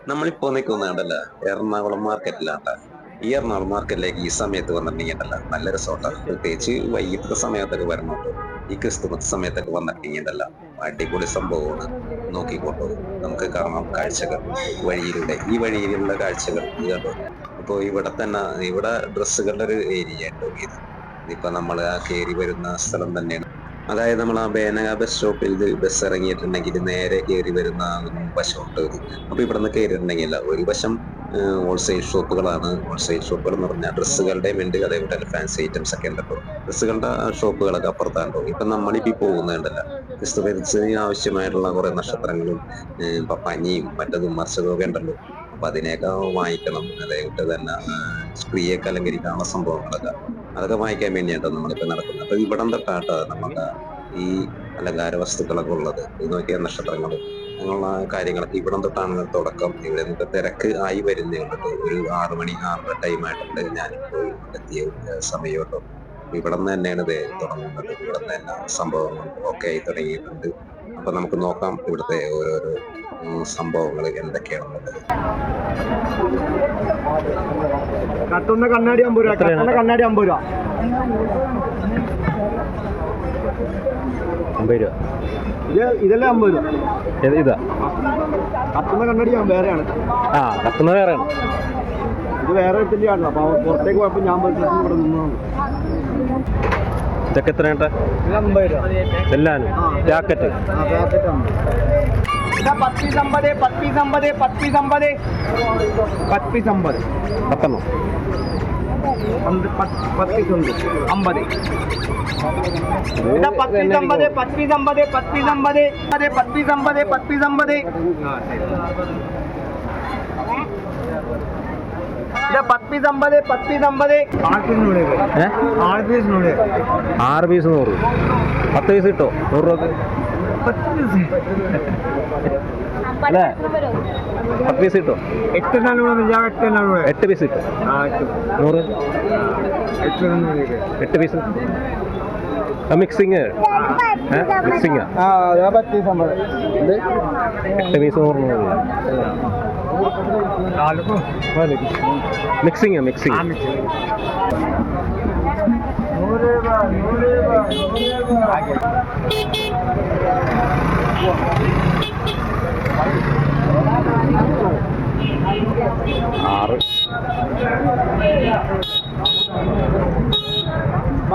നമ്മളിപ്പോ നിൽക്കുന്നുണ്ടല്ല എറണാകുളം മാർക്കറ്റിലാണ്ട. ഈ എറണാകുളം മാർക്കറ്റിലേക്ക് ഈ സമയത്ത് വന്നിട്ടുണ്ടെങ്കിലല്ല നല്ല രസോട്ടാ. പ്രത്യേകിച്ച് വൈകിട്ടത്തെ സമയത്തൊക്കെ വരണം കേട്ടോ. ഈ ക്രിസ്തുമസ് സമയത്തൊക്കെ വന്നിട്ടുണ്ടെങ്കിലല്ല അടിപൊളി സംഭവമാണ്. നോക്കിക്കോട്ടോ, നമുക്ക് കാണാം കാഴ്ചകൾ വഴിയിലൂടെ. ഈ വഴിയിലുള്ള കാഴ്ചകൾ ഇത് കണ്ടോ. ഇപ്പൊ ഇവിടെ തന്നെ ഇവിടെ ഡ്രസ്സുകളുടെ ഒരു ഏരിയ ഉണ്ടോ ഇത്. ഇതിപ്പോ നമ്മൾ ആ കയറി വരുന്ന സ്ഥലം തന്നെയാണ്. അതായത് നമ്മൾ ആ ബേനക ബസ് സ്റ്റോപ്പിൽ ബസ് ഇറങ്ങിയിട്ടുണ്ടെങ്കിൽ നേരെ കയറി വരുന്ന ആ ഒരു വശമുണ്ട് ഇത്. അപ്പൊ ഇവിടെ നിന്ന് കയറിയിട്ടുണ്ടെങ്കിൽ ഒരു വശം ഹോൾസെയിൽ ഷോപ്പുകളാണ്. ഹോൾസെയിൽ ഷോപ്പുകൾ എന്ന് പറഞ്ഞാൽ ഡ്രസ്സുകളുടെയും ഉണ്ട്, അതേപോലെ ഫാൻസി ഐറ്റംസ് ഒക്കെ ഉണ്ടല്ലോ. ഡ്രസ്സുകളുടെ ഷോപ്പുകളൊക്കെ അപ്പുറത്താണ്ടോ. ഇപ്പൊ നമ്മളിപ്പോ പോകുന്നുണ്ടല്ലോ ക്രിസ്തുമസിന് ആവശ്യമായിട്ടുള്ള കുറെ നക്ഷത്രങ്ങളും ഇപ്പൊ പനിയും മറ്റതും മറിച്ചതും ഒക്കെ ഉണ്ടല്ലോ. അപ്പൊ അതിനെയൊക്കെ വാങ്ങിക്കണം. അതേപോലെ തന്നെ സ്ത്രീയൊക്കെ അലങ്കരിക്കാനുള്ള സംഭവങ്ങളൊക്കെ അതൊക്കെ വാങ്ങിക്കാൻ വേണ്ടിയാട്ടോ നമ്മളിപ്പോ നടക്കുന്നത്. അപ്പൊ ഇവിടം തൊട്ടാട്ടോ നമ്മുടെ ഈ അലങ്കാര വസ്തുക്കളൊക്കെ ഉള്ളത്. ഇത് നോക്കിയ നക്ഷത്രങ്ങളും അങ്ങനെയുള്ള കാര്യങ്ങളൊക്കെ ഇവിടം തൊട്ടാണ് തുടക്കം. ഇവിടെ നിന്ന് തിരക്ക് ആയി വരുന്നേ ഉള്ളൂ. ഒരു 6 മണി 6:30 ടൈം ആയിട്ടുണ്ട് ഞാനിപ്പോ എത്തിയ സമയം കേട്ടോ. ഇവിടെ നിന്ന് തന്നെയാണ് ഇത് തുടങ്ങുന്നത്. ഇവിടെ നിന്ന് തന്നെ സംഭവങ്ങൾ ഒക്കെ ആയി തുടങ്ങിയിട്ടുണ്ട്. അപ്പൊ നമുക്ക് നോക്കാം ഇവിടുത്തെ ഓരോരോ സംഭവങ്ങൾ എന്തൊക്കെയാണെന്നുള്ളത്. കട്ടുന്ന കണ്ണാടി 50 രൂപ, കട്ടുന്ന കണ്ണാടി 50 രൂപ. 50 രൂപ. ഇതെല്ലാം 50 രൂപ. ഇതാ കത്തുന്ന കണ്ണാടി വേറെയാണ്. ആ, കത്തുന്ന വേറെയാണ്. ഇത് വേറെ എടുത്തിട്ടാണല്ലോ. അപ്പൊ പുറത്തേക്ക് പോയപ്പോ ഞാൻ ഇവിടെ നിന്നാണ്. ഇതൊക്കെ എത്ര ഇത് 50 രൂപ എല്ലാനും ജാക്കറ്റ്. ഇതാ 10 piece 50, 10 piece 50, 10 piece 50, 10 piece 50. 10 piece ഉണ്ട് 50. ഇതാ 10 piece 50, 10 piece 50, 10 piece 50, 10 piece 50, 10 piece 50. ഇതാ 10 piece 50, 10 piece 50. 6 piece 100. 6 piece 100. 10 piece കിട്ടോ 100 രൂപ അല്ലേ? 10 പീസ് കിട്ടോ? 8 പീസ് കിട്ടും. 100 8 piece mixing. Mixing 8 piece 100 mixing. Mixing 6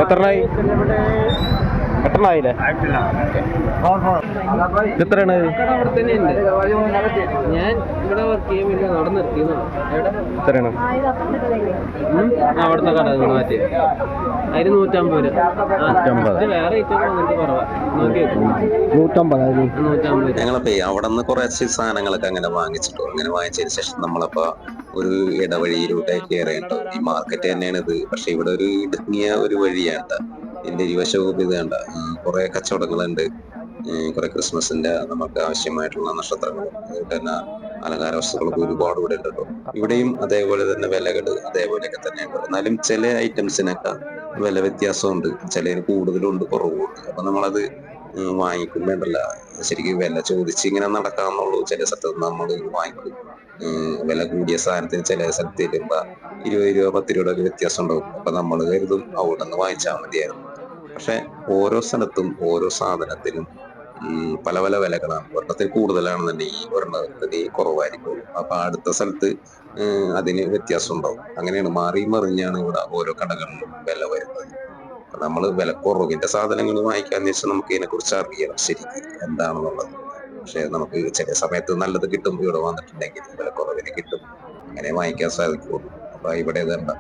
എത്രയായി? എത്രയായില്ലേ? എത്രയാണ്? ഞാൻ ഇവിടെ വർക്ക് ചെയ്യുമ്പോൾ അവിടെ നിർത്തിയെന്നാണ്. എത്രയാണ് അവിടുത്തെ കട മാറ്റി അതിന് 150 രൂപ. 150. വേറെ ഐറ്റം വന്നിട്ട് കുറവാ. നോക്കി 150. ഞങ്ങളിപ്പോ അവിടെ നിന്ന് കുറച്ച് സാധനങ്ങളൊക്കെ അങ്ങനെ വാങ്ങിച്ചിട്ടു. അങ്ങനെ വാങ്ങിച്ചതിന് ശേഷം നമ്മളപ്പോ ഒരു ഇടവഴിയിലൂടെ കയറിയിട്ടോ. ഈ മാർക്കറ്റ് തന്നെയാണ് ഇത്. പക്ഷെ ഇവിടെ ഒരു ഇടുങ്ങിയ ഒരു വഴിയാണ്. ഇതിന്റെ ഇരുവശവും ഇത് കണ്ട കുറെ കച്ചവടങ്ങളുണ്ട്. കുറെ ക്രിസ്മസിന്റെ നമുക്ക് ആവശ്യമായിട്ടുള്ള നക്ഷത്രങ്ങളും അതുപോലെ തന്നെ അലങ്കാര വസ്തുക്കളൊക്കെ ഒരുപാട് ഇവിടെ ഉണ്ട് കേട്ടോ. ഇവിടെയും അതേപോലെ തന്നെ വിലകൾ അതേപോലെയൊക്കെ തന്നെ ഉണ്ട്. എന്നാലും ചില ഐറ്റംസിനൊക്കെ വില വ്യത്യാസമുണ്ട്. ചിലതിന് കൂടുതലുണ്ട് കുറവുണ്ട്. അപ്പൊ നമ്മളത് വാങ്ങിക്കുമ്പോണ്ടല്ല ശരിക്കും വില ചോദിച്ച് ഇങ്ങനെ നടക്കാന്നുള്ളൂ. ചില സ്ഥലത്ത് നമ്മൾ വാങ്ങിക്കും. വില കൂടിയ സാധനത്തിന് ചില സ്ഥലത്ത് ചെല്ലുമ്പോ 20 രൂപ 10 രൂപയുടെ വ്യത്യാസം ഉണ്ടാവും. അപ്പൊ നമ്മൾ കരുതും അവിടെ നിന്ന് വാങ്ങിച്ചാൽ മതിയായിരുന്നു. പക്ഷെ ഓരോ സ്ഥലത്തും ഓരോ സാധനത്തിനും പല പല വിലകളാണ്. ഒരെണ്ണത്തിൽ കൂടുതലാണെന്നുണ്ടെങ്കിൽ ഒരെണ്ണത്തിന് കുറവായിരിക്കും. അപ്പൊ അടുത്ത സ്ഥലത്ത് അതിന് വ്യത്യാസം ഉണ്ടാവും. അങ്ങനെയാണ് മാറി മറിഞ്ഞാണ് ഇവിടെ ഓരോ കടകളിലും വില വരുന്നത്. നമ്മൾ വില കുറവിന്റെ സാധനങ്ങൾ വാങ്ങിക്കാന്ന് വെച്ചാൽ നമുക്ക് ഇതിനെ കുറിച്ച് അറിയണം ശരിക്കും എന്താണെന്നുള്ളത്. പക്ഷെ നമുക്ക് ചില സമയത്ത് നല്ലത് കിട്ടും. ഇവിടെ വന്നിട്ടുണ്ടെങ്കിൽ വില കുറവിന് കിട്ടും. അങ്ങനെ വാങ്ങിക്കാൻ സാധിക്കുള്ളൂ. അപ്പൊ ഇവിടെ ഇതല്ല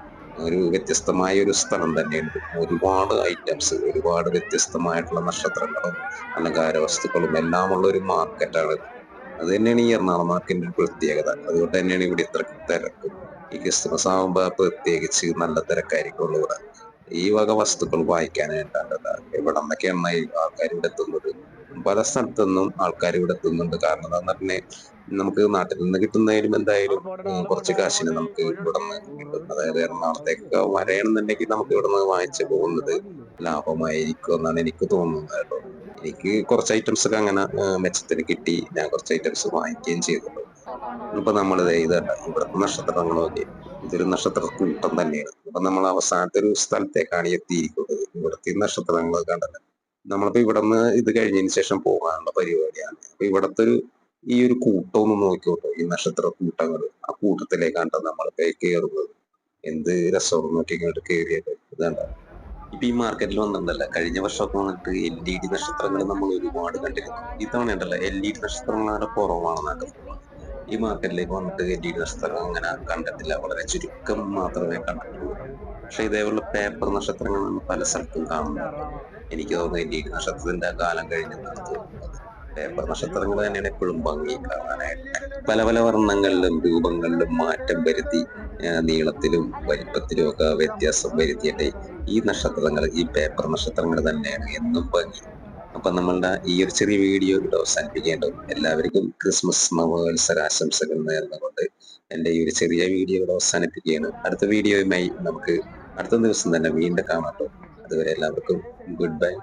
ഒരു വ്യത്യസ്തമായ ഒരു സ്ഥലം തന്നെയുണ്ട്. ഒരുപാട് ഐറ്റംസ്, ഒരുപാട് വ്യത്യസ്തമായിട്ടുള്ള നക്ഷത്രങ്ങളും അലങ്കാര വസ്തുക്കളും എല്ലാം ഉള്ള ഒരു മാർക്കറ്റാണ്. അത് തന്നെയാണ് ഈ എറണാകുളം മാർക്കറ്റിന്റെ പ്രത്യേകത. അതുകൊണ്ട് തന്നെയാണ് ഇവിടെ ഇത്ര തിരക്ക്. ഈ ക്രിസ്മസ് ആകുമ്പോ പ്രത്യേകിച്ച് നല്ല തിരക്കായിരിക്കും ഇവിടെ. ഈ വക വസ്തുക്കൾ വായിക്കാനായിട്ടാണ് ഇവിടെ നിന്നൊക്കെയാണ് ആൾക്കാർ ഇവിടെ എത്തുന്നത്. പല സ്ഥലത്തുനിന്നും ആൾക്കാർ ഇവിടെ എത്തുന്നുണ്ട്. കാരണം എന്താന്ന് പറഞ്ഞാൽ നമുക്ക് നാട്ടിൽ നിന്ന് കിട്ടുന്നതിലും എന്തായാലും കുറച്ച് കാശിന് നമുക്ക് ഇവിടെ നിന്ന് കിട്ടും. അതായത് എറണാകുളത്തേക്ക് വരണമെന്നുണ്ടെങ്കിൽ നമുക്ക് ഇവിടെ നിന്ന് വാങ്ങിച്ചു പോകുന്നത് ലാഭമായിരിക്കും എന്നാണ് എനിക്ക് തോന്നുന്നത് കേട്ടോ. എനിക്ക് കുറച്ച് ഐറ്റംസ് ഒക്കെ അങ്ങനെ മെച്ചത്തിന് കിട്ടി. ഞാൻ കുറച്ച് ഐറ്റംസ് വാങ്ങിക്കുകയും ചെയ്തിട്ടുണ്ട്. ഇപ്പൊ നമ്മളിത് ഇതല്ല ഇവിടുത്തെ നക്ഷത്രങ്ങൾ നോക്കി, ഇതൊരു നക്ഷത്ര കൂട്ടം തന്നെയാണ്. അപ്പൊ നമ്മൾ അവസാനത്തെ ഒരു സ്ഥലത്തേക്കാണ് എത്തിയിരിക്കുന്നത്. ഇവിടുത്തെ നക്ഷത്രങ്ങൾ കണ്ടത് നമ്മളിപ്പോ ഇവിടുന്ന് ഇത് കഴിഞ്ഞതിന് ശേഷം പോകാനുള്ള പരിപാടിയാണ്. അപ്പൊ ഇവിടുത്തെ ഈ ഒരു കൂട്ടം ഒന്ന് നോക്കിക്കോട്ടോ, ഈ നക്ഷത്ര കൂട്ടങ്ങൾ. ആ കൂട്ടത്തിലേക്കാണ് നമ്മളിപ്പോ കയറുന്നത്. എന്ത് രസമാണ് നോക്കി ഇങ്ങോട്ട് കയറിയത്. ഇതാണ്ട ഇപ്പൊ ഈ മാർക്കറ്റിൽ വന്നിട്ടുണ്ടല്ല, കഴിഞ്ഞ വർഷമൊക്കെ വന്നിട്ട് LED നക്ഷത്രങ്ങൾ നമ്മൾ ഒരുപാട് കണ്ടിരുന്നു. ഇത്തവണ ഉണ്ടല്ല LED നക്ഷത്രങ്ങൾ കുറവാണെന്നാണ്. ഈ മാർക്കറ്റിലേക്ക് വന്നിട്ട് LED നക്ഷത്രങ്ങൾ അങ്ങനെ കണ്ടിട്ടില്ല, വളരെ ചുരുക്കം മാത്രമേ കണ്ടിട്ടുള്ളൂ. പക്ഷെ ഇതേപോലെ പേപ്പർ നക്ഷത്രങ്ങൾ പല സ്ഥലത്തും കാണുന്നുണ്ട്. എനിക്ക് തോന്നുന്നു LED നക്ഷത്രത്തിന്റെ കാലം കഴിഞ്ഞെന്നാണ് തോന്നുന്നത്. പേപ്പർ നക്ഷത്രങ്ങൾ തന്നെയാണ് എപ്പോഴും ഭംഗി കാണാനായിട്ട്. പല പല വർണ്ണങ്ങളിലും രൂപങ്ങളിലും മാറ്റം വരുത്തി, നീളത്തിലും വലിപ്പത്തിലും ഒക്കെ വ്യത്യാസം വരുത്തിയിട്ട് ഈ നക്ഷത്രങ്ങൾ, ഈ പേപ്പർ നക്ഷത്രങ്ങൾ തന്നെയാണ് എന്നും ഭംഗി. അപ്പൊ നമ്മളുടെ ഈ ഒരു ചെറിയ വീഡിയോ ഇവിടെ അവസാനിപ്പിക്കേണ്ടത്. എല്ലാവർക്കും ക്രിസ്മസ് നവവത്സരാശംസകൾ നേർന്നുകൊണ്ട് എന്റെ ഈ ഒരു ചെറിയ വീഡിയോ ഇവിടെ അവസാനിപ്പിക്കുകയാണ്. അടുത്ത വീഡിയോയുമായി നമുക്ക് അടുത്ത ദിവസം തന്നെ വീണ്ടും കാണാം. അതുവരെ എല്ലാവർക്കും ഗുഡ് ബൈ.